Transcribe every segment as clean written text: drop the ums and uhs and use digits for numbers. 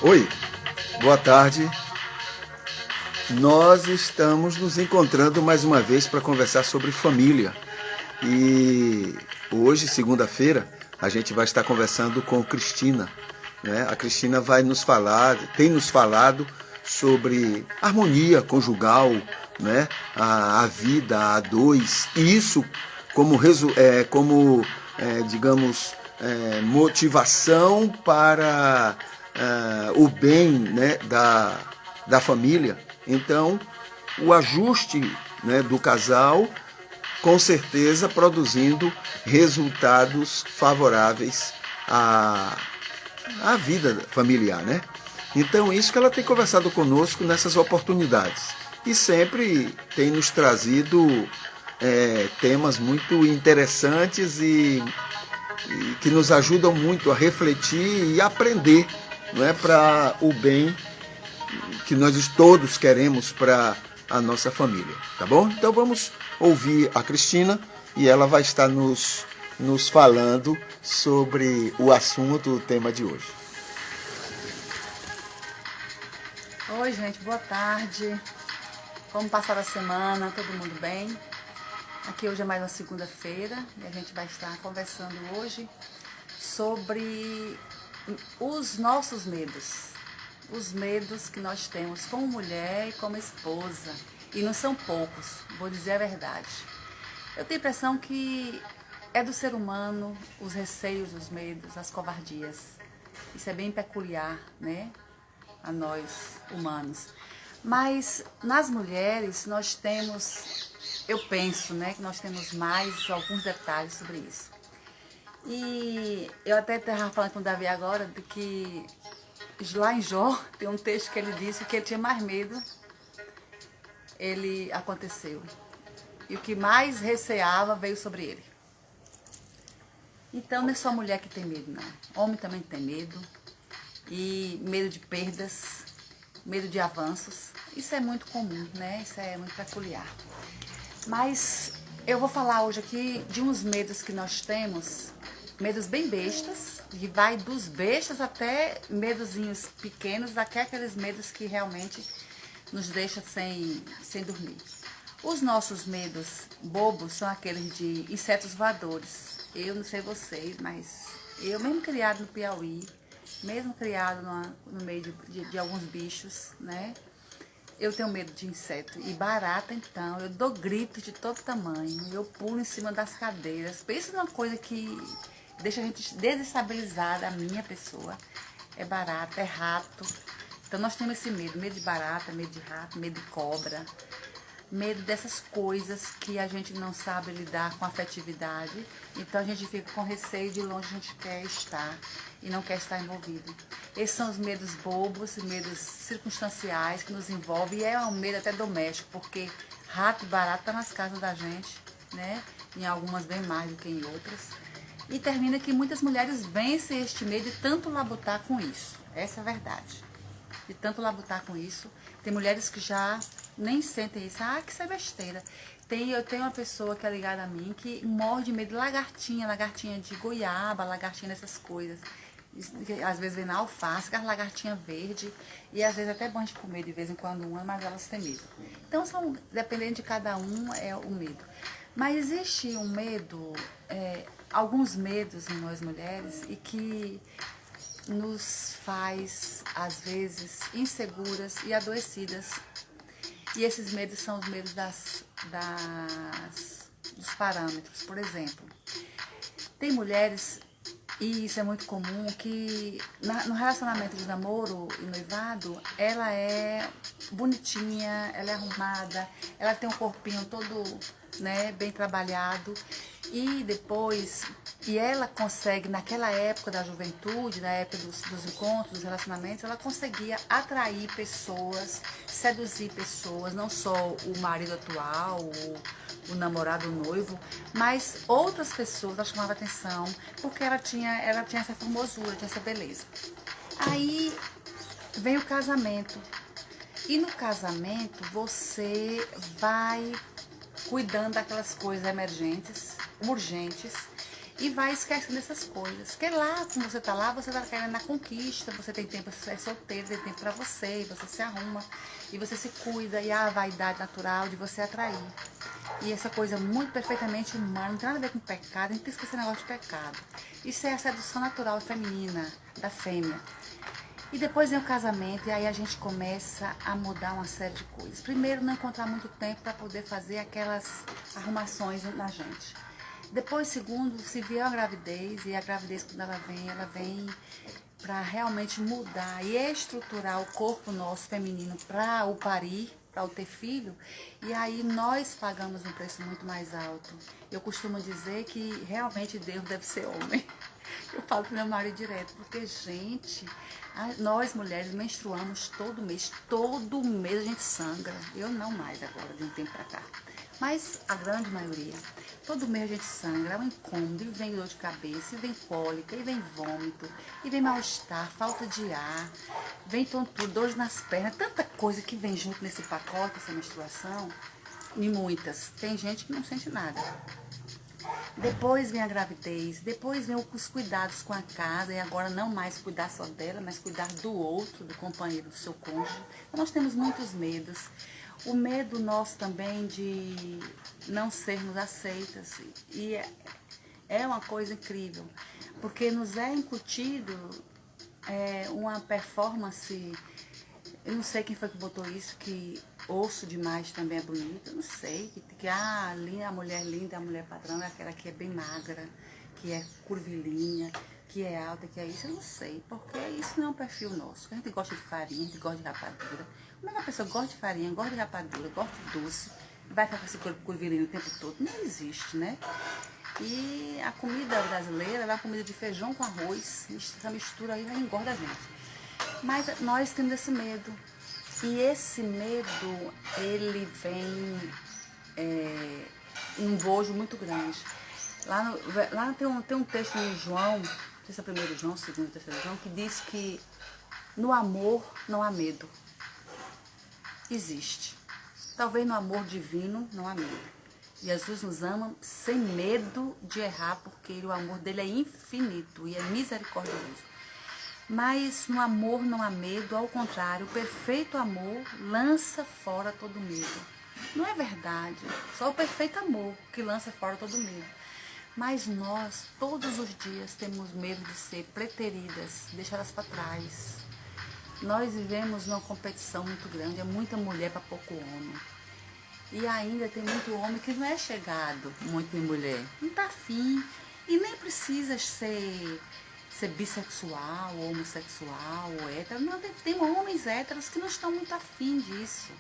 Oi, boa tarde. Nós estamos nos encontrando mais uma vez para conversar sobre família. E hoje, segunda-feira, a gente vai estar conversando com Cristina, né? A Cristina vai nos falar, tem nos falado sobre harmonia conjugal, né? A vida a dois. E isso como, digamos, motivação para o bem, né, da família. Então, o ajuste, né, do casal, com certeza produzindo resultados favoráveis à vida familiar, né? Então, isso que ela tem conversado conosco nessas oportunidades. E sempre tem nos trazido temas muito interessantes e que nos ajudam muito a refletir e aprender, não é, para o bem que nós todos queremos para a nossa família, tá bom? Então vamos ouvir a Cristina e ela vai estar nos falando sobre o assunto, o tema de hoje. Oi, gente, boa tarde. Como passaram a semana? Todo mundo bem? Aqui hoje é mais uma segunda-feira e a gente vai estar conversando hoje sobre os nossos medos. Os medos que nós temos como mulher e como esposa. E não são poucos, vou dizer a verdade. Eu tenho a impressão que é do ser humano os receios, os medos, as covardias. Isso é bem peculiar, né? A nós, humanos. Mas nas mulheres nós temos, eu penso, né, que nós temos mais alguns detalhes sobre isso. E eu até estava falando com o Davi agora de que lá em Jó tem um texto que ele disse que ele tinha mais medo, ele aconteceu. E o que mais receava veio sobre ele. Então não é só mulher que tem medo, não. Homem também tem medo. E medo de perdas, medo de avanços. Isso é muito comum, né? Isso é muito peculiar. Mas eu vou falar hoje aqui de uns medos que nós temos, medos bem bestas, que vai dos bestas até medozinhos pequenos, até aqueles medos que realmente nos deixam sem dormir. Os nossos medos bobos são aqueles de insetos voadores. Eu não sei vocês, mas eu mesmo criado no Piauí, mesmo criado no meio de alguns bichos, né? Eu tenho medo de inseto. E barata, então, eu dou gritos de todo tamanho. Eu pulo em cima das cadeiras. Pensa numa coisa que deixa a gente desestabilizada, a minha pessoa. É barata, é rato. Então nós temos esse medo. Medo de barata, medo de rato, medo de cobra. Medo dessas coisas que a gente não sabe lidar com afetividade. Então a gente fica com receio de onde a gente quer estar e não quer estar envolvido. Esses são os medos bobos, medos circunstanciais que nos envolvem, e é um medo até doméstico, porque rato e barata tá nas casas da gente, né? Em algumas bem mais do que em outras. E termina que muitas mulheres vencem este medo de tanto labutar com isso. Essa é a verdade. De tanto labutar com isso. Tem mulheres que já nem sentem isso. Ah, que isso é besteira. Eu tenho uma pessoa que é ligada a mim que morre de medo de lagartinha de goiaba, lagartinha dessas coisas. Às vezes vem na alface, aquela lagartinha verde. E às vezes até é bom de comer de vez em quando uma, mas elas têm medo. Então, dependendo de cada um, é o medo. Mas existe um medo, alguns medos em nós mulheres, e que nos faz, às vezes, inseguras e adoecidas. E esses medos são os medos dos parâmetros. Por exemplo, tem mulheres, e isso é muito comum, que no relacionamento de namoro e noivado, ela é bonitinha, ela é arrumada, ela tem um corpinho todo, né, bem trabalhado, e depois, e ela consegue, naquela época da juventude, na época dos encontros, dos relacionamentos, ela conseguia atrair pessoas, seduzir pessoas, não só o marido atual, o namorado, o noivo, mas outras pessoas ela chamava atenção, porque ela tinha essa formosura, tinha essa beleza. Aí vem o casamento. E no casamento você vai cuidando daquelas coisas emergentes, urgentes, e vai esquecendo dessas coisas. Porque lá, quando você tá lá, você tá querendo na conquista, você tem tempo, você é solteiro, tem tempo pra você, e você se arruma, e você se cuida, e há a vaidade natural de você atrair. E essa coisa muito perfeitamente humana, não tem nada a ver com pecado, a gente tem que esquecer esse negócio de pecado. Isso é a sedução natural feminina, da fêmea. E depois vem o casamento e aí a gente começa a mudar uma série de coisas. Primeiro, não encontrar muito tempo para poder fazer aquelas arrumações na gente. Depois, segundo, se vier a gravidez, e a gravidez quando ela vem para realmente mudar e estruturar o corpo nosso feminino para o parir, para o ter filho, e aí nós pagamos um preço muito mais alto. Eu costumo dizer que realmente Deus deve ser homem. Eu falo pro meu marido direto, porque, gente, nós mulheres menstruamos todo mês a gente sangra. Eu não mais agora, de um tempo pra cá. Mas a grande maioria, todo mês a gente sangra, é um incômodo, e vem dor de cabeça, e vem cólica, e vem vômito, e vem mal-estar, falta de ar, vem tontura, dores nas pernas, tanta coisa que vem junto nesse pacote, essa menstruação, e muitas. Tem gente que não sente nada. Depois vem a gravidez, depois vem os cuidados com a casa, e agora não mais cuidar só dela, mas cuidar do outro, do companheiro, do seu cônjuge. Então, nós temos muitos medos. O medo nosso também de não sermos aceitas, e é uma coisa incrível, porque nos é incutido uma performance. Eu não sei quem foi que botou isso, que osso demais também é bonito. Eu não sei. A mulher linda, a mulher padrão é aquela que é bem magra, que é curvilínea, que é alta, que é isso. Eu não sei, porque isso não é um perfil nosso. A gente gosta de farinha, a gente gosta de rapadura. Como é que a pessoa gosta de farinha, gosta de rapadura, gosta de doce, vai ficar com esse corpo curvilíneo o tempo todo? Não existe, né? E a comida brasileira é uma comida de feijão com arroz. Essa mistura aí engorda a gente. Mas nós temos esse medo. E esse medo, ele vem em um bojo muito grande. Lá tem um texto em João, não sei se é 1 João, 2º, 3º João, que diz que no amor não há medo. Existe. Talvez no amor divino não há medo. Jesus nos ama sem medo de errar, porque o amor dele é infinito e é misericordioso. Mas no amor não há medo, ao contrário, o perfeito amor lança fora todo medo. Não é verdade, só o perfeito amor que lança fora todo medo. Mas nós, todos os dias, temos medo de ser preteridas, deixadas para trás. Nós vivemos numa competição muito grande, é muita mulher para pouco homem. E ainda tem muito homem que não é chegado muito em mulher, não está afim e nem precisa ser bissexual, ou homossexual, ou hétero. Não, tem homens héteros que não estão muito afim disso.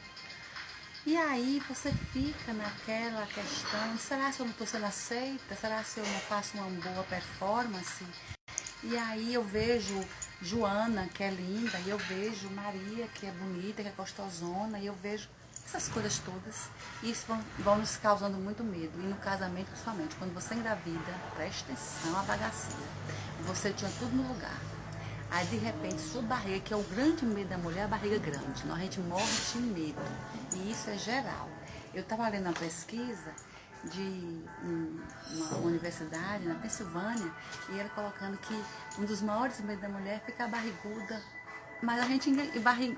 E aí você fica naquela questão, será que eu não estou sendo aceita? Será que eu não faço uma boa performance? E aí eu vejo Joana, que é linda, e eu vejo Maria, que é bonita, que é gostosona, e eu vejo essas coisas todas, e isso vão nos causando muito medo. E no casamento, principalmente, quando você engravida, presta atenção à bagaceira. Você tinha tudo no lugar. Aí, de repente, sua barriga, que é o grande medo da mulher, é a barriga grande. A gente morre de medo. E isso é geral. Eu estava lendo uma pesquisa de uma universidade na Pensilvânia, e ele colocando que um dos maiores medos da mulher é ficar barriguda. Mas a gente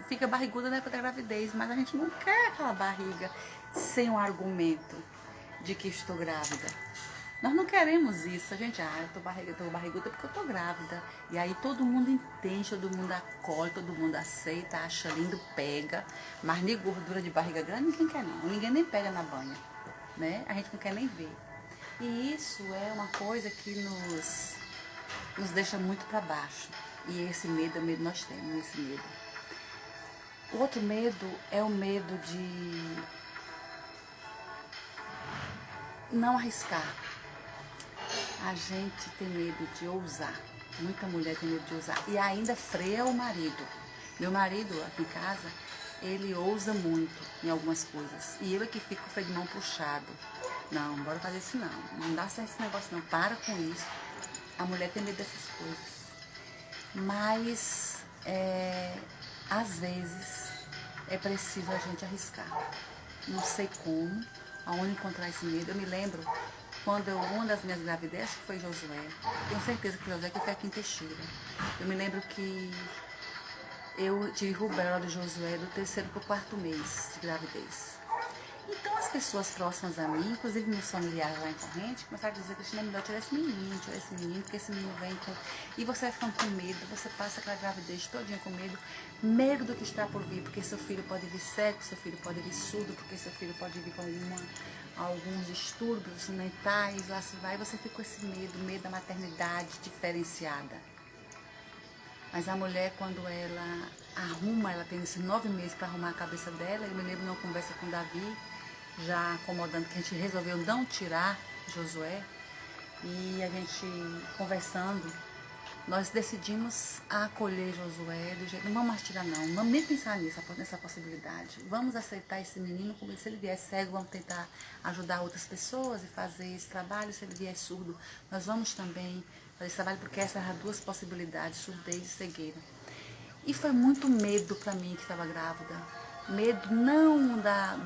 fica barriguda na época da gravidez, mas a gente não quer aquela barriga sem um argumento de que estou grávida. Nós não queremos isso. A gente, eu tô barriguda porque eu tô grávida. E aí todo mundo entende, todo mundo acolhe, todo mundo aceita, acha lindo, pega. Mas nem gordura de barriga grande ninguém quer não. Ninguém nem pega na banha, né? A gente não quer nem ver. E isso é uma coisa que nos deixa muito para baixo. E esse medo é o medo nós temos, esse medo. O outro medo é o medo de não arriscar. A gente tem medo de ousar. Muita mulher tem medo de ousar. E ainda freia o marido. Meu marido, aqui em casa, ele ousa muito em algumas coisas. E eu é que fico com o freio de mão puxado. Não, bora fazer isso não. Não dá certo esse negócio não. Para com isso. A mulher tem medo dessas coisas. Mas, às vezes, é preciso a gente arriscar. Não sei como, aonde encontrar esse medo. Eu me lembro uma das minhas gravidez, que foi Josué, tenho certeza que foi Josué, que foi aqui em Teixeira. Eu me lembro que eu tive rubéola de Josué do 3º para o 4º mês de gravidez. Então as pessoas próximas a mim, inclusive meus familiares lá em Corrente, começaram a dizer: Cristina, é melhor tirar esse menino, porque esse menino vem com... E você vai ficando com medo, você passa aquela gravidez todinha com medo do que está por vir, porque seu filho pode vir cego, seu filho pode vir surdo, porque seu filho pode vir com alguns distúrbios mentais, lá se vai, e você fica com esse medo da maternidade diferenciada. Mas a mulher, quando ela arruma, ela tem esses 9 meses para arrumar a cabeça dela. Eu me lembro de uma conversa com Davi, já acomodando, que a gente resolveu não tirar Josué. E a gente conversando, nós decidimos acolher Josué do jeito, não vamos mais tirar não vamos nem pensar nessa possibilidade. Vamos aceitar esse menino, como se ele vier cego, vamos tentar ajudar outras pessoas e fazer esse trabalho. Se ele vier surdo, nós vamos também fazer esse trabalho, porque essas eram 2 possibilidades, surdez e cegueira. E foi muito medo para mim que estava grávida. Medo não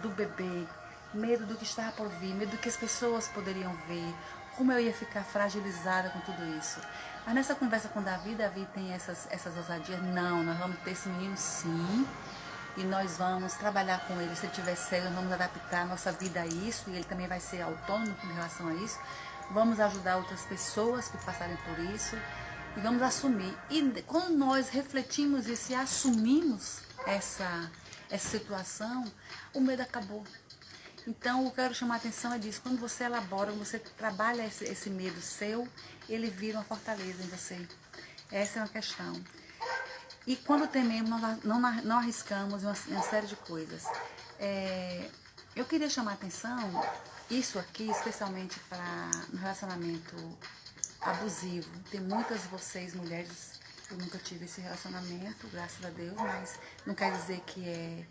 do bebê, medo do que estava por vir, medo do que as pessoas poderiam ver, como eu ia ficar fragilizada com tudo isso. Mas nessa conversa com Davi tem essas ousadias. Não, nós vamos ter esse menino sim, e nós vamos trabalhar com ele. Se ele estiver cego, nós vamos adaptar a nossa vida a isso, e ele também vai ser autônomo com relação a isso. Vamos ajudar outras pessoas que passarem por isso, e vamos assumir. E quando nós refletimos isso e assumimos essa situação, o medo acabou. Então, eu quero chamar a atenção é disso. Quando você elabora, você trabalha esse medo seu, ele vira uma fortaleza em você. Essa é uma questão. E quando tememos, nós não arriscamos uma série de coisas. Eu queria chamar a atenção, isso aqui, especialmente para um relacionamento abusivo. Tem muitas de vocês, mulheres, eu nunca tive esse relacionamento, graças a Deus, mas não quer dizer que é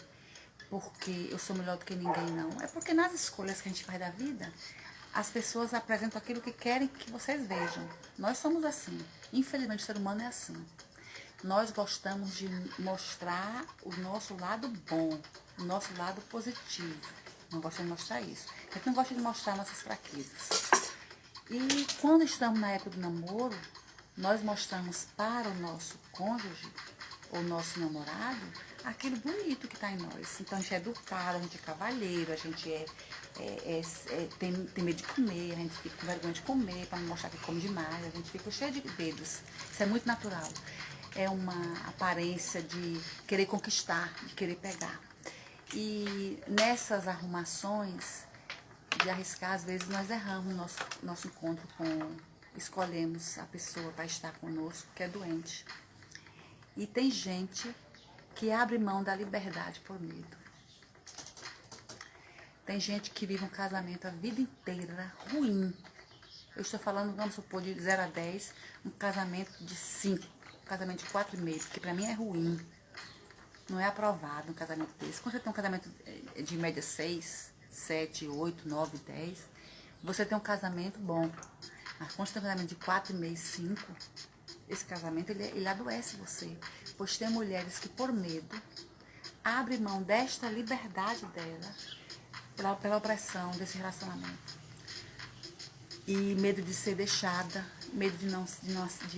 porque eu sou melhor do que ninguém, não. É porque nas escolhas que a gente faz da vida, as pessoas apresentam aquilo que querem que vocês vejam. Nós somos assim. Infelizmente, o ser humano é assim. Nós gostamos de mostrar o nosso lado bom, o nosso lado positivo. Não gostamos de mostrar isso. A gente não gosta de mostrar nossas fraquezas. E quando estamos na época do namoro, nós mostramos para o nosso cônjuge, ou nosso namorado, aquilo bonito que está em nós. Então a gente é educado, a gente é cavalheiro, a gente tem medo de comer, a gente fica com vergonha de comer para não mostrar que come demais, a gente fica cheio de dedos. Isso é muito natural. É uma aparência de querer conquistar, de querer pegar. E nessas arrumações de arriscar, às vezes nós erramos nosso encontro escolhemos a pessoa para estar conosco que é doente. E tem gente que abre mão da liberdade por medo. Tem gente que vive um casamento a vida inteira ruim. Eu estou falando, vamos supor, de 0 a 10, um casamento de 5, um casamento de 4,5, que para mim é ruim. Não é aprovado um casamento desse. Quando você tem um casamento de média 6, 7, 8, 9, 10, você tem um casamento bom. Mas quando você tem um casamento de 4,5, 5, esse casamento ele adoece você. Pois tem mulheres que, por medo, abrem mão desta liberdade dela pela opressão desse relacionamento. E medo de ser deixada, medo de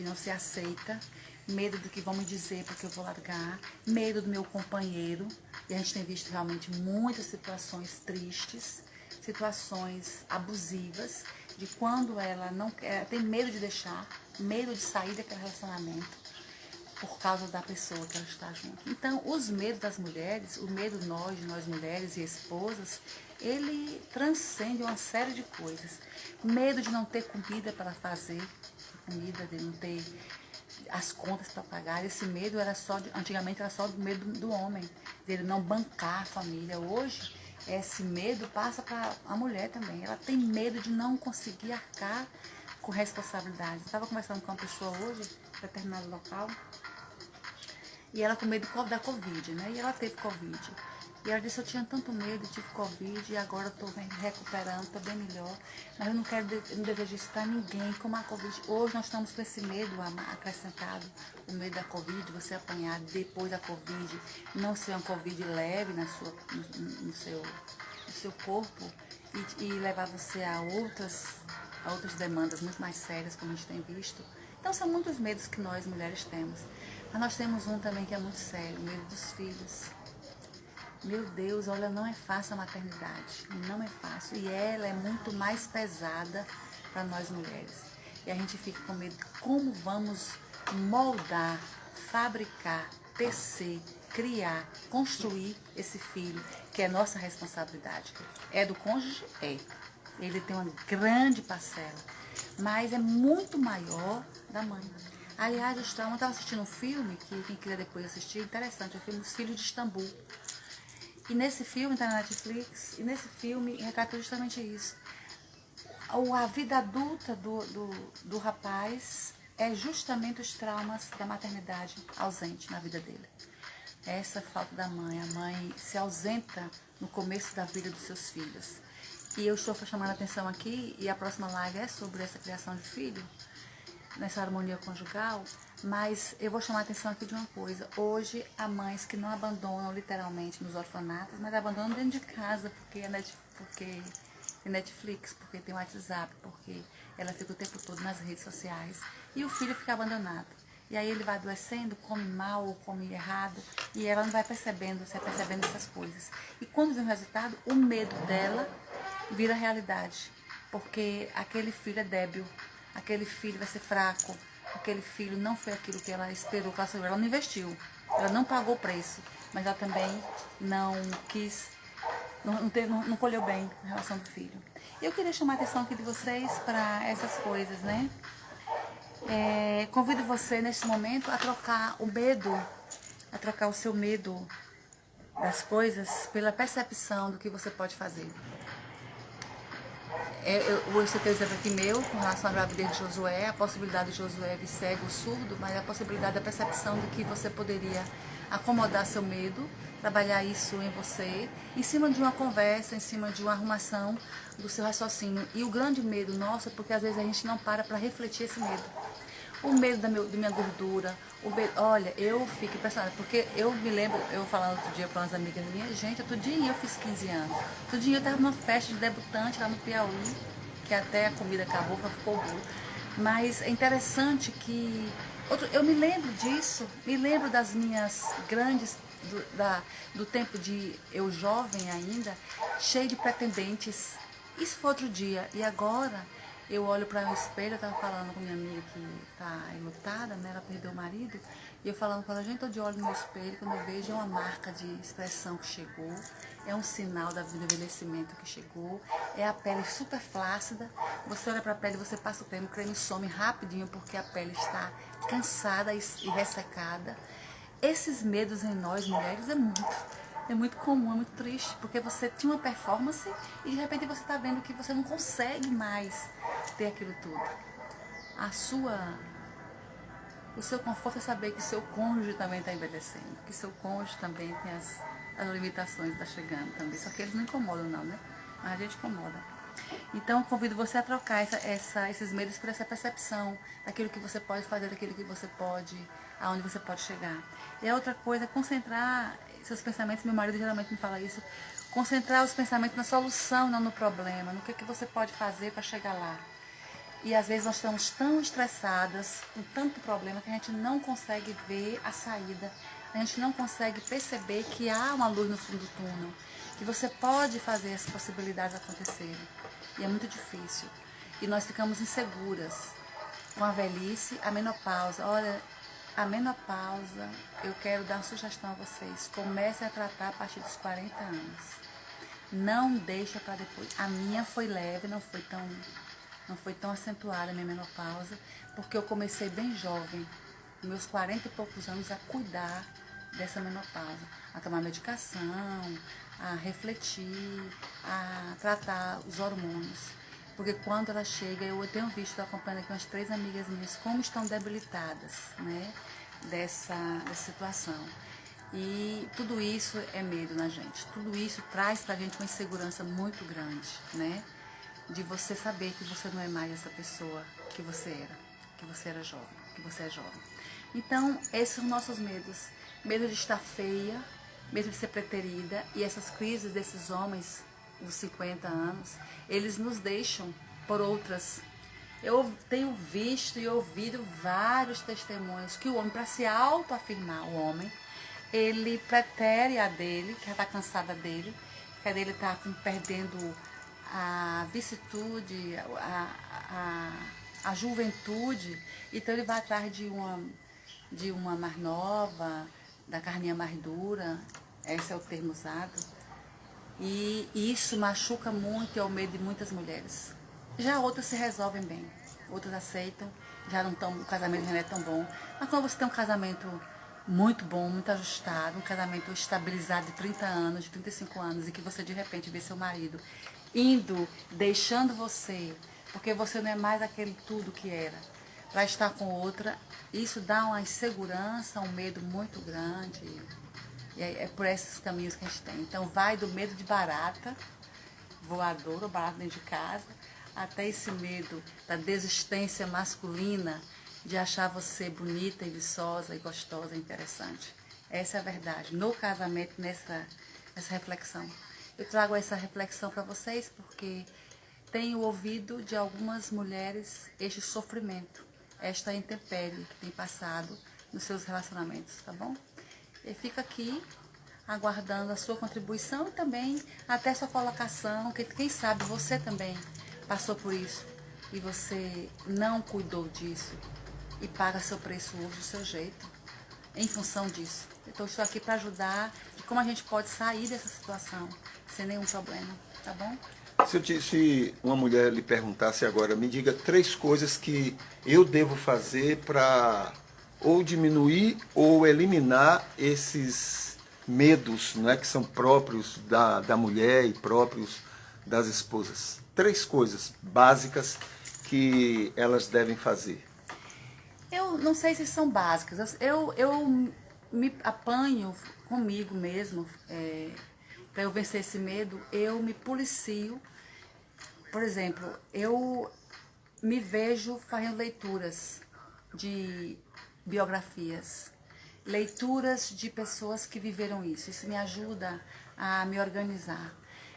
não ser aceita, medo do que vão me dizer porque eu vou largar, medo do meu companheiro. E a gente tem visto realmente muitas situações tristes, situações abusivas, de quando ela não quer, tem medo de deixar, medo de sair daquele relacionamento por causa da pessoa que ela está junto. Então, os medos das mulheres, o medo de nós mulheres e esposas, ele transcende uma série de coisas. Medo de não ter comida para fazer, comida, de não ter as contas para pagar. Esse medo antigamente era só do medo do homem, dele não bancar a família. Hoje, esse medo passa para a mulher também. Ela tem medo de não conseguir arcar com responsabilidade. Eu estava conversando com uma pessoa hoje, em determinado local, e ela com medo da Covid, né? E ela teve Covid. E ela disse: eu tinha tanto medo, tive Covid, e agora estou me recuperando, estou bem melhor. Mas eu não desejo isso para ninguém, como a Covid. Hoje nós estamos com esse medo acrescentado, o medo da Covid, você apanhar depois da Covid, não ser uma Covid leve no seu corpo, e levar você a outras a outras demandas muito mais sérias, como a gente tem visto. Então são muitos medos que nós mulheres temos. Mas nós temos um também que é muito sério, o medo dos filhos. Meu Deus, olha, não é fácil a maternidade, não é fácil. E ela é muito mais pesada para nós mulheres. E a gente fica com medo de como vamos moldar, fabricar, tecer, criar, construir esse filho, que é nossa responsabilidade. É do cônjuge? É. Ele tem uma grande parcela, mas é muito maior da mãe. Aliás, eu estava assistindo um filme, que quem quiser depois assistir, interessante, o filme Os Filhos de Istambul. E nesse filme, está na Netflix, e nesse filme retrata justamente isso. A vida adulta do rapaz é justamente os traumas da maternidade ausente na vida dele. Essa falta da mãe. A mãe se ausenta no começo da vida dos seus filhos. E eu estou chamando a atenção aqui, e a próxima live é sobre essa criação de filho, nessa harmonia conjugal, mas eu vou chamar a atenção aqui de uma coisa. Hoje, há mães que não abandonam literalmente nos orfanatos, mas abandonam dentro de casa, porque tem Netflix, porque tem WhatsApp, porque ela fica o tempo todo nas redes sociais, e o filho fica abandonado. E aí ele vai adoecendo, come mal ou come errado, e ela não vai percebendo essas coisas. E quando vem o resultado, o medo dela vira realidade, porque aquele filho é débil, aquele filho vai ser fraco, aquele filho não foi aquilo que ela esperou, que ela não investiu, ela não pagou o preço, mas ela também não quis, não colheu bem a relação do filho. Eu queria chamar a atenção aqui de vocês para essas coisas, né? Convido você nesse momento a trocar o medo, a trocar o seu medo das coisas pela percepção do que você pode fazer. Eu citei o exemplo aqui meu, com relação à gravidez de Josué, a possibilidade de Josué vir cego, surdo, mas a possibilidade da percepção de que você poderia acomodar seu medo, trabalhar isso em você, em cima de uma conversa, em cima de uma arrumação do seu raciocínio. E o grande medo nosso é porque às vezes a gente não para refletir esse medo. O medo da minha gordura, olha, eu fico impressionada, porque eu me lembro, eu falando outro dia para umas amigas minhas, gente, outro dia eu fiz 15 anos, outro dia eu estava numa festa de debutante lá no Piauí, que até a comida acabou, ficou boa, mas é interessante que, eu me lembro disso, me lembro das minhas grandes, do tempo de eu jovem ainda, cheio de pretendentes, isso foi outro dia, e agora eu olho para o espelho, eu estava falando com minha amiga que está enlutada, né? Ela perdeu o marido, e eu falando com ela, gente, eu de olho no meu espelho, quando eu vejo é uma marca de expressão que chegou, é um sinal do envelhecimento que chegou, é a pele super flácida, você olha para a pele, você passa o creme some rapidinho, porque a pele está cansada e ressecada. Esses medos em nós, mulheres, é muito comum, é muito triste, porque você tinha uma performance e de repente você está vendo que você não consegue mais ter aquilo tudo. O seu conforto é saber que seu cônjuge também está envelhecendo, que seu cônjuge também tem as limitações, está chegando também, só que eles não incomodam não, né? Mas a gente incomoda. Então, convido você a trocar esses medos por essa percepção daquilo que você pode fazer, daquilo que você pode, aonde você pode chegar. E a outra coisa é concentrar seus pensamentos, meu marido geralmente me fala isso, concentrar os pensamentos na solução, não no problema, no que você pode fazer para chegar lá. E às vezes nós estamos tão estressadas, com tanto problema, que a gente não consegue ver a saída, a gente não consegue perceber que há uma luz no fundo do túnel, que você pode fazer as possibilidades acontecerem. E é muito difícil. E nós ficamos inseguras com a velhice, a menopausa. Olha, a menopausa, eu quero dar uma sugestão a vocês. Comecem a tratar a partir dos 40 anos. Não deixa para depois. A minha foi leve, não foi tão acentuada a minha menopausa, porque eu comecei bem jovem, com meus 40 e poucos anos, a cuidar dessa menopausa, a tomar medicação, a refletir, a tratar os hormônios. Porque quando ela chega, eu tenho visto, estou acompanhando aqui umas 3 amigas minhas, como estão debilitadas, né, dessa situação. E tudo isso é medo na gente, tudo isso traz pra gente uma insegurança muito grande, né, de você saber que você não é mais essa pessoa que você era jovem, que você é jovem. Então, esses são nossos medos. Medo de estar feia, medo de ser preterida, e essas crises desses homens dos 50 anos, eles nos deixam por outras Eu tenho visto e ouvido vários testemunhos que o homem, para se autoafirmar, o homem, ele pretere a dele, que já está cansada dele, que a dele está perdendo a vicitude, a juventude, então ele vai atrás de uma mais nova, da carninha mais dura, esse é o termo usado, e isso machuca muito e é o medo de muitas mulheres. Já outras se resolvem bem, outras aceitam, já não estão, o casamento já não é tão bom. Mas quando você tem um casamento muito bom, muito ajustado, um casamento estabilizado de 30 anos, de 35 anos, e que você de repente vê seu marido indo, deixando você, porque você não é mais aquele tudo que era, para estar com outra, isso dá uma insegurança, um medo muito grande. E é por esses caminhos que a gente tem. Então vai do medo de barata, voador ou barata dentro de casa, até esse medo da desistência masculina, de achar você bonita e viçosa e gostosa e interessante. Essa é a verdade. No casamento, nessa reflexão. Eu trago essa reflexão para vocês porque tenho ouvido de algumas mulheres este sofrimento, esta intempérie que tem passado nos seus relacionamentos, tá bom? E fica aqui aguardando a sua contribuição e também até sua colocação, que quem sabe você também passou por isso e você não cuidou disso e paga seu preço hoje do seu jeito, em função disso. Então estou aqui para ajudar e como a gente pode sair dessa situação sem nenhum problema, tá bom? Se uma mulher lhe perguntasse agora, me diga 3 coisas que eu devo fazer para ou diminuir ou eliminar esses medos, não é, que são próprios da mulher e próprios das esposas. 3 coisas básicas que elas devem fazer. Eu não sei se são básicas. Eu me apanho comigo mesmo, para eu vencer esse medo, eu me policio. Por exemplo, eu me vejo fazendo leituras de biografias, leituras de pessoas que viveram isso. Isso me ajuda a me organizar.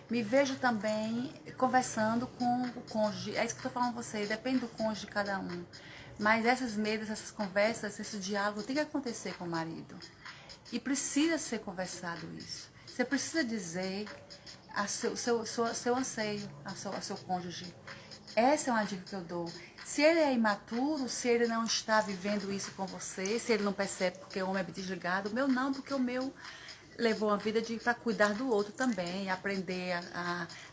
Me vejo também conversando com o cônjuge. É isso que eu estou falando com você, depende do cônjuge de cada um. Mas esses medos, essas conversas, esse diálogo tem que acontecer com o marido. E precisa ser conversado isso. Você precisa dizer seu anseio ao seu cônjuge. Essa é uma dica que eu dou. Se ele é imaturo, se ele não está vivendo isso com você, se ele não percebe porque o homem é desligado, o meu não, porque o meu levou uma vida para cuidar do outro também, aprender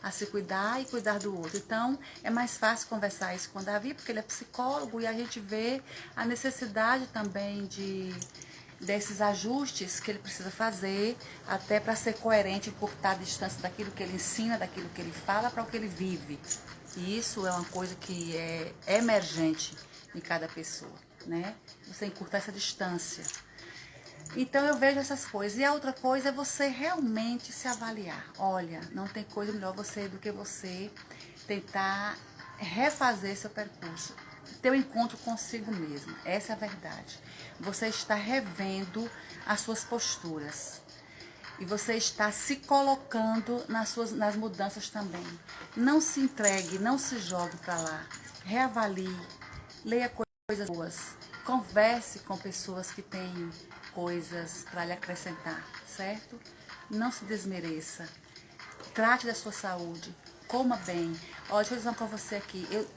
a se cuidar e cuidar do outro. Então, é mais fácil conversar isso com o Davi, porque ele é psicólogo e a gente vê a necessidade também desses ajustes que ele precisa fazer, até para ser coerente e cortar a distância daquilo que ele ensina, daquilo que ele fala, para o que ele vive. E isso é uma coisa que é emergente em cada pessoa, né? Você encurtar essa distância. Então eu vejo essas coisas. E a outra coisa é você realmente se avaliar. Olha, não tem coisa melhor do que você tentar refazer seu percurso. Teu encontro consigo mesmo. Essa é a verdade. Você está revendo as suas posturas. E você está se colocando nas mudanças também. Não se entregue, não se jogue para lá. Reavalie, leia coisas boas. Converse com pessoas que têm coisas para lhe acrescentar, certo? Não se desmereça. Trate da sua saúde. Coma bem. Olha, deixa eu dizer uma coisa para você aqui.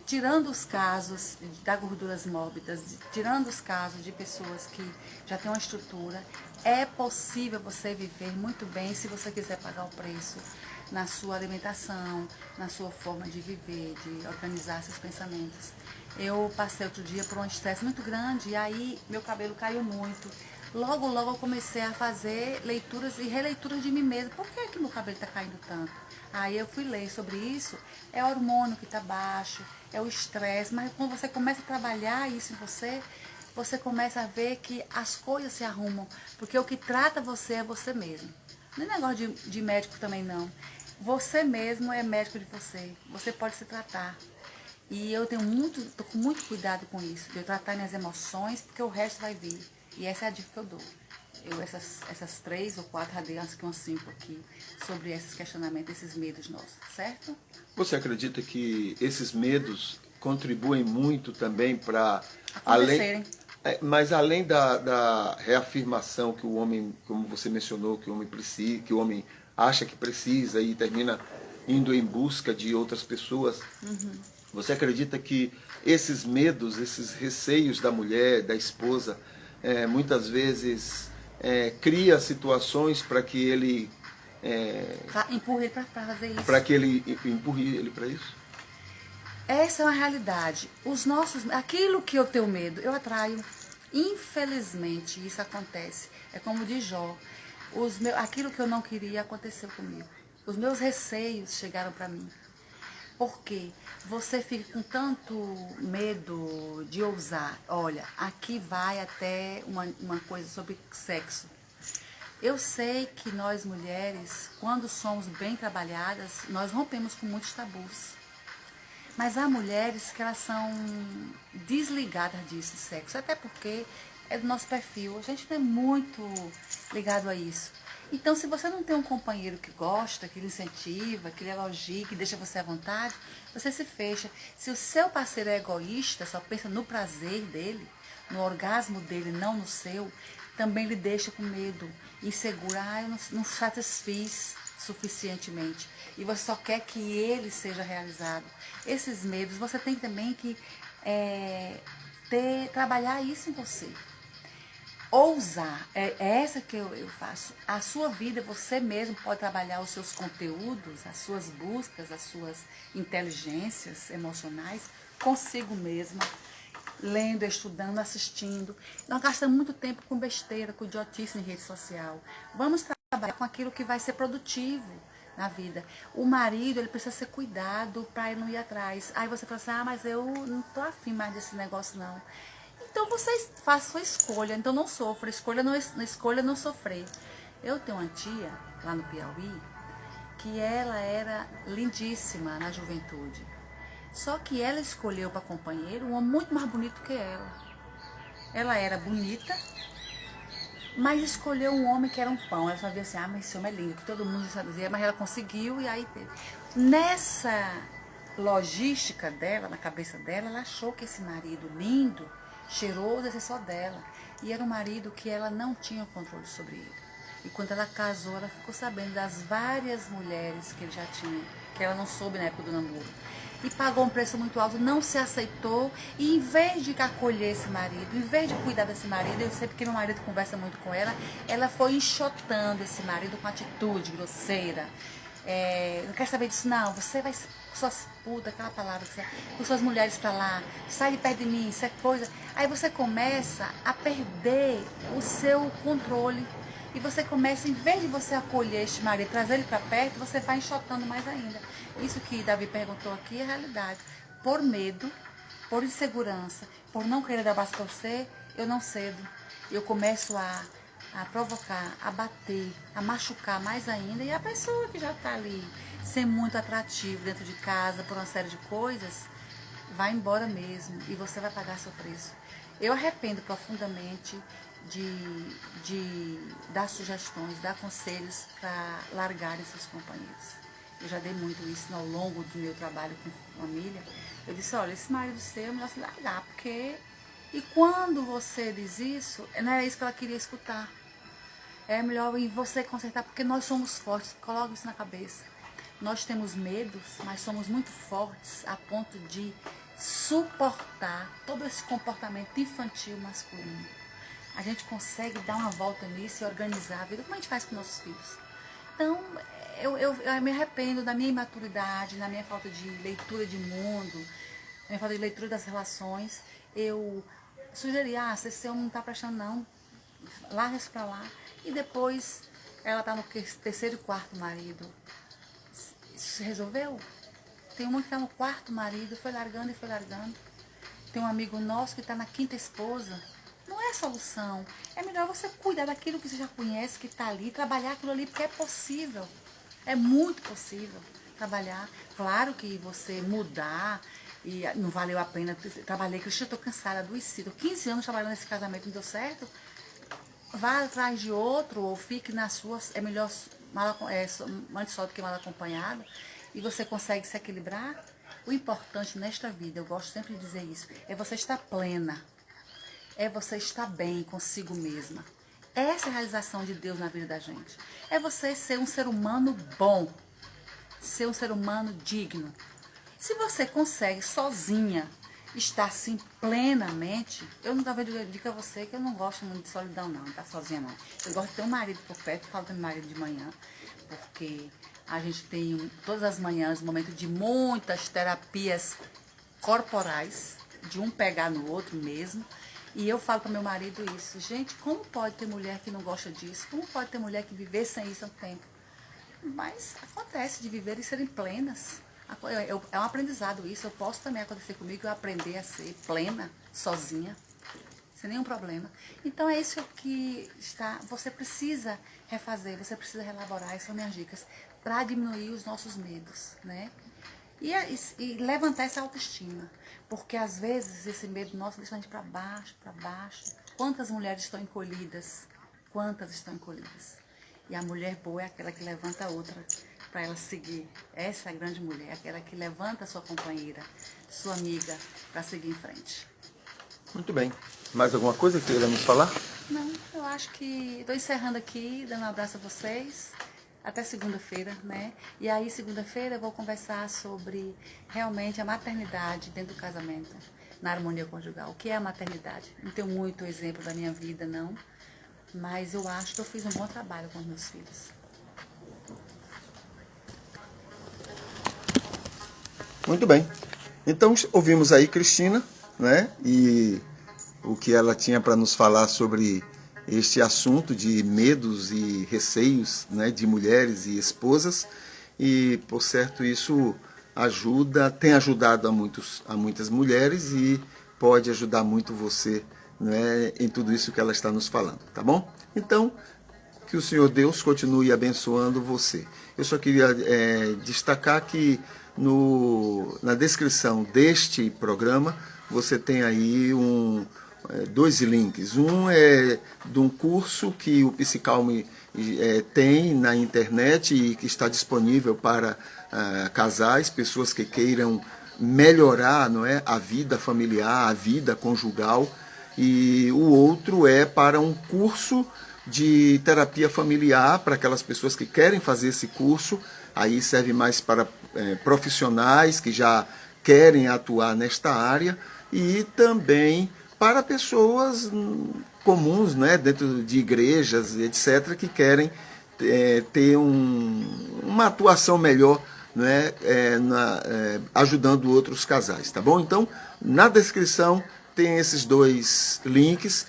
Tirando os casos da gorduras mórbidas, tirando os casos de pessoas que já têm uma estrutura, é possível você viver muito bem se você quiser pagar o preço na sua alimentação, na sua forma de viver, de organizar seus pensamentos. Eu passei outro dia por um estresse muito grande e aí meu cabelo caiu muito. Logo eu comecei a fazer leituras e releituras de mim mesma. Por que meu cabelo está caindo tanto? Aí eu fui ler sobre isso. É o hormônio que está baixo, é o estresse. Mas quando você começa a trabalhar isso em você, você começa a ver que as coisas se arrumam. Porque o que trata você é você mesmo. Não é negócio de médico também não. Você mesmo é médico de você. Você pode se tratar. E eu tô com muito cuidado com isso, de eu tratar minhas emoções, porque o resto vai vir. E essa é a dica que eu dou. Essas 3 ou 4 radiantes, que umas 5 aqui, sobre esses questionamentos, esses medos nossos, certo? Você acredita que esses medos, contribuem muito também para Acontecerem. mas além da reafirmação que o homem, como você mencionou, que o homem precisa, que o homem acha que precisa e termina indo em busca de outras pessoas, você acredita que esses medos, esses receios da mulher, da esposa, muitas vezes cria situações para que ele Empurre ele para fazer isso. para que ele empurre ele para isso? Essa é uma realidade. Aquilo que eu tenho medo, eu atraio. Infelizmente, isso acontece. É como diz Jó. Aquilo que eu não queria aconteceu comigo. Os meus receios chegaram para mim. Por quê? Você fica com tanto medo de ousar. Olha, aqui vai até uma coisa sobre sexo. Eu sei que nós mulheres, quando somos bem trabalhadas, nós rompemos com muitos tabus. Mas há mulheres que elas são desligadas disso, sexo, até porque é do nosso perfil. A gente não é muito ligado a isso. Então, se você não tem um companheiro que gosta, que lhe incentiva, que lhe elogia, que deixa você à vontade, você se fecha. Se o seu parceiro é egoísta, só pensa no prazer dele, no orgasmo dele, não no seu, também lhe deixa com medo, insegura. Eu não satisfiz suficientemente. E você só quer que ele seja realizado. Esses medos, você tem também que trabalhar isso em você. Ousar, é essa que eu faço. A sua vida, você mesmo pode trabalhar os seus conteúdos, as suas buscas, as suas inteligências emocionais consigo mesma, lendo, estudando, assistindo. Nós gastamos muito tempo com besteira, com idiotice em rede social. Vamos trabalhar com aquilo que vai ser produtivo na vida. O marido, ele precisa ser cuidado para ele não ir atrás. Aí você fala assim, mas eu não tô afim mais desse negócio não. Então você faça sua escolha, então não sofra, escolha não sofrer. Eu tenho uma tia lá no Piauí que ela era lindíssima na juventude. Só que ela escolheu para companheiro um homem muito mais bonito que ela. Ela era bonita, mas escolheu um homem que era um pão. Ela só dizia assim, mas esse homem é lindo, que todo mundo já dizia, mas ela conseguiu e aí teve. Nessa logística dela, na cabeça dela, ela achou que esse marido lindo, cheiroso, ia ser só dela. E era um marido que ela não tinha controle sobre ele. E quando ela casou, ela ficou sabendo das várias mulheres que ele já tinha, que ela não soube na época do namoro. E pagou um preço muito alto, não se aceitou. E em vez de acolher esse marido, em vez de cuidar desse marido, eu sei porque meu marido conversa muito com ela foi enxotando esse marido com atitude grosseira. Não quer saber disso não, você vai, suas putas, aquela palavra, com suas mulheres pra lá, sai de perto de mim, isso é coisa. Aí você começa a perder o seu controle. E você começa, em vez de você acolher este marido, trazer ele para perto, você vai enxotando mais ainda. Isso que Davi perguntou aqui é a realidade. Por medo, por insegurança, por não querer dar braço a torcer, eu não cedo. Eu começo a provocar, a bater, a machucar mais ainda. E a pessoa que já está ali, sem muito atrativo dentro de casa, por uma série de coisas, vai embora mesmo e você vai pagar seu preço. Eu arrependo profundamente de dar sugestões, dar conselhos para largarem seus companheiros. Eu já dei muito isso ao longo do meu trabalho com família. Eu disse, olha, esse marido seu é melhor se largar, porque... E quando você diz isso, não era isso que ela queria escutar. É melhor em você consertar, porque nós somos fortes, coloca isso na cabeça. Nós temos medos, mas somos muito fortes a ponto de suportar todo esse comportamento infantil masculino. A gente consegue dar uma volta nisso e organizar a vida, como a gente faz com nossos filhos. Então, eu me arrependo da minha imaturidade, da minha falta de leitura de mundo, da minha falta de leitura das relações. Eu sugeri, se esse homem não está prestando não, larga isso pra lá. E depois, ela está no terceiro e quarto marido. Isso se resolveu? Tem uma que está no quarto marido, foi largando e foi largando. Tem um amigo nosso que está na quinta esposa. Não é solução. É melhor você cuidar daquilo que você já conhece, que está ali, trabalhar aquilo ali, porque é possível. É muito possível trabalhar. Claro que você mudar, e não valeu a pena. Trabalhei, que eu estou cansada, adoecida. 15 anos trabalhando nesse casamento, não deu certo. Vá atrás de outro, ou fique na sua. É melhor antes só do que mal acompanhado. E você consegue se equilibrar. O importante nesta vida, eu gosto sempre de dizer isso, é você estar plena, é você estar bem consigo mesma. Essa é a realização de Deus na vida da gente. É você ser um ser humano bom, ser um ser humano digno. Se você consegue sozinha estar assim plenamente, eu nunca vou dizer a você que eu não gosto muito de solidão não tá sozinha não. Eu gosto de ter um marido por perto, falo com meu marido de manhã, porque a gente tem todas as manhãs um momento de muitas terapias corporais, de um pegar no outro mesmo. E eu falo para meu marido isso, gente, como pode ter mulher que não gosta disso? Como pode ter mulher que viver sem isso há um tempo? Mas acontece de viver e serem plenas. É um aprendizado isso, eu posso também acontecer comigo, eu aprender a ser plena, sozinha, sem nenhum problema. Então é isso que você precisa refazer, você precisa reelaborar, essas são minhas dicas, para diminuir os nossos medos, né? E levantar essa autoestima, porque às vezes esse medo nosso deixa a gente para baixo, para baixo. Quantas mulheres estão encolhidas? Quantas estão encolhidas? E a mulher boa é aquela que levanta a outra para ela seguir. Essa é a grande mulher, aquela que levanta a sua companheira, sua amiga, para seguir em frente. Muito bem. Mais alguma coisa que queira nos falar? Não, eu acho que estou encerrando aqui, dando um abraço a vocês. Até segunda-feira, né? E aí, segunda-feira, eu vou conversar sobre realmente a maternidade dentro do casamento, na harmonia conjugal. O que é a maternidade? Não tenho muito exemplo da minha vida, não. Mas eu acho que eu fiz um bom trabalho com os meus filhos. Muito bem. Então, ouvimos aí Cristina, né? E o que ela tinha para nos falar sobre este assunto de medos e receios, né, de mulheres e esposas, e por certo isso tem ajudado a muitas mulheres e pode ajudar muito você, né, em tudo isso que ela está nos falando, tá bom? Então, que o Senhor Deus continue abençoando você. Eu só queria destacar que na descrição deste programa você tem aí dois links. Um é de um curso que o Psicalme tem na internet e que está disponível para casais, pessoas que queiram melhorar, não é, a vida familiar, a vida conjugal. E o outro é para um curso de terapia familiar para aquelas pessoas que querem fazer esse curso. Aí serve mais para profissionais que já querem atuar nesta área e também para pessoas comuns, né, dentro de igrejas, etc., que querem ter uma atuação melhor, né, ajudando outros casais, tá bom? Então, na descrição tem esses dois links.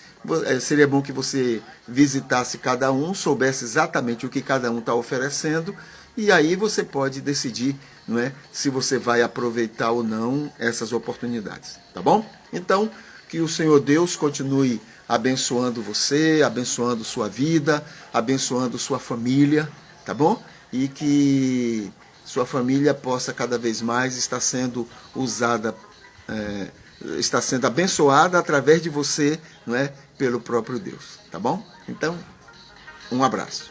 Seria bom que você visitasse cada um, soubesse exatamente o que cada um está oferecendo, e aí você pode decidir, não é, se você vai aproveitar ou não essas oportunidades, tá bom? Então, que o Senhor Deus continue abençoando você, abençoando sua vida, abençoando sua família, tá bom? E que sua família possa cada vez mais estar sendo usada, está sendo abençoada através de você, não é, pelo próprio Deus, tá bom? Então, um abraço.